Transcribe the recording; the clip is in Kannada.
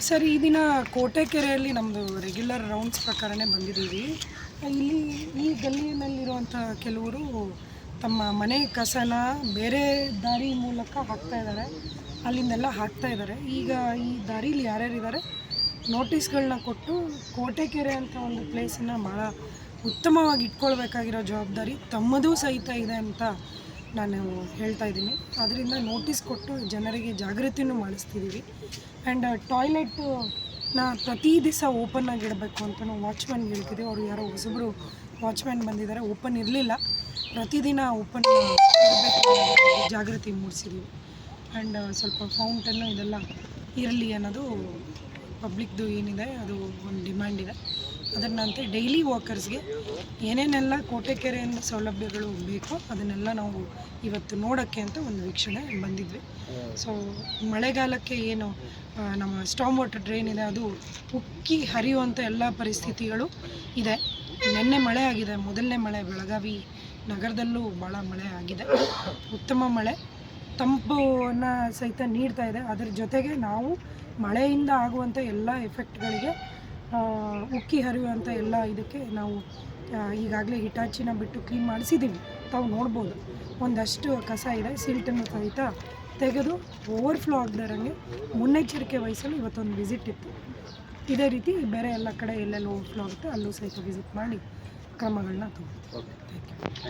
ಸರ್ ಈ ದಿನ ಕೋಟೆಕೆರೆಯಲ್ಲಿ ನಮ್ಮದು ರೆಗ್ಯುಲರ್ ರೌಂಡ್ಸ್ ಪ್ರಕಾರನೇ ಬಂದಿದ್ದೀವಿ. ಇಲ್ಲಿ ಈ ಗಲ್ಲಿನಲ್ಲಿರುವಂಥ ಕೆಲವರು ತಮ್ಮ ಮನೆ ಕಸನ ಬೇರೆ ದಾರಿ ಮೂಲಕ ಹಾಕ್ತಾಯಿದ್ದಾರೆ, ಅಲ್ಲಿಂದೆಲ್ಲ ಹಾಕ್ತಾಯಿದ್ದಾರೆ. ಈಗ ಈ ದಾರೀಲಿ ಯಾರ್ಯಾರಿದ್ದಾರೆ ನೋಟಿಸ್ಗಳನ್ನ ಕೊಟ್ಟು ಕೋಟೆಕೆರೆ ಅಂತ ಒಂದು ಪ್ಲೇಸನ್ನು ಭಾಳ ಉತ್ತಮವಾಗಿ ಇಟ್ಕೊಳ್ಬೇಕಾಗಿರೋ ಜವಾಬ್ದಾರಿ ತಮ್ಮದೂ ಸಹಿತ ಇದೆ ಅಂತ ನಾನು ಹೇಳ್ತಾ ಇದ್ದೀನಿ. ಅದರಿಂದ ನೋಟಿಸ್ ಕೊಟ್ಟು ಜನರಿಗೆ ಜಾಗೃತಿನೂ ಮಾಡಿಸ್ತಿದ್ದೀವಿ. ಆ್ಯಂಡ್ ಟಾಯ್ಲೆಟ್ನ ಪ್ರತಿ ದಿವಸ ಓಪನ್ ಆಗಿಡಬೇಕು ಅಂತ ನಾವು ವಾಚ್ಮ್ಯಾನ್ಗೆ ಹೇಳ್ತಿದ್ದೀವಿ. ಅವರು ಯಾರೋ ಹೊಸಬರು ವಾಚ್ಮ್ಯಾನ್ ಬಂದಿದ್ದಾರೆ, ಓಪನ್ ಇರಲಿಲ್ಲ, ಪ್ರತಿದಿನ ಓಪನ್ ಇರಬೇಕು ಜಾಗೃತಿ ಮೂಡಿಸಿದ್ದೀವಿ. ಆ್ಯಂಡ್ ಸ್ವಲ್ಪ ಫೌಂಟನ್ನು ಇದೆಲ್ಲ ಇರಲಿ ಅನ್ನೋದು ಪಬ್ಲಿಕ್ದು ಏನಿದೆ ಅದು ಒಂದು ಡಿಮ್ಯಾಂಡ್ ಇದೆ. ಅದನ್ನಂತೆ ಡೈಲಿ ವಾಕರ್ಸ್ಗೆ ಏನೇನೆಲ್ಲ ಕೋಟೆಕೆರೆಯಿಂದ ಸೌಲಭ್ಯಗಳು ಬೇಕೋ ಅದನ್ನೆಲ್ಲ ನಾವು ಇವತ್ತು ನೋಡೋಕ್ಕೆ ಅಂತ ಒಂದು ವೀಕ್ಷಣೆ ಬಂದಿದ್ವಿ. ಸೊ ಮಳೆಗಾಲಕ್ಕೆ ಏನು ನಮ್ಮ ಸ್ಟಾಮ್ ವಾಟರ್ ಡ್ರೈನ್ ಇದೆ ಅದು ಉಕ್ಕಿ ಹರಿಯುವಂಥ ಎಲ್ಲ ಪರಿಸ್ಥಿತಿಗಳು ಇದೆ. ನಿನ್ನೆ ಮಳೆ ಆಗಿದೆ, ಮೊದಲನೇ ಮಳೆ ಬೆಳಗಾವಿ ನಗರದಲ್ಲೂ ಭಾಳ ಮಳೆ ಆಗಿದೆ. ಉತ್ತಮ ಮಳೆ ತಂಪನ್ನು ಸಹಿತ ನೀಡ್ತಾ ಇದೆ. ಅದರ ಜೊತೆಗೆ ನಾವು ಮಳೆಯಿಂದ ಆಗುವಂಥ ಎಲ್ಲ ಎಫೆಕ್ಟ್ಗಳಿಗೆ ಉಕ್ಕಿ ಹರಿಯುವಂಥ ಎಲ್ಲ ಇದಕ್ಕೆ ನಾವು ಈಗಾಗಲೇ ಹಿಟಾಚಿನ ಬಿಟ್ಟು ಕ್ಲೀನ್ ಮಾಡಿಸಿದ್ದೀವಿ. ತಾವು ನೋಡ್ಬೋದು ಒಂದಷ್ಟು ಕಸ ಇದೆ, ಸಿಲ್ಟನ್ನು ಸಹಿತ ತೆಗೆದು ಓವರ್ಫ್ಲೋ ಆಗದಿರೋಂಗೆ ಮುನ್ನೆಚ್ಚರಿಕೆ ವಹಿಸಲು ಇವತ್ತೊಂದು ವಿಸಿಟ್ ಇತ್ತು. ಇದೇ ರೀತಿ ಬೇರೆ ಎಲ್ಲ ಕಡೆ ಎಲ್ಲೆಲ್ಲಿ ಓವರ್ಫ್ಲೋ ಆಗುತ್ತೆ ಅಲ್ಲೂ ಸಹಿತ ವಿಸಿಟ್ ಮಾಡಿ ಕ್ರಮಗಳನ್ನ ತಗೊಳ್ತೀವಿ. Thank you.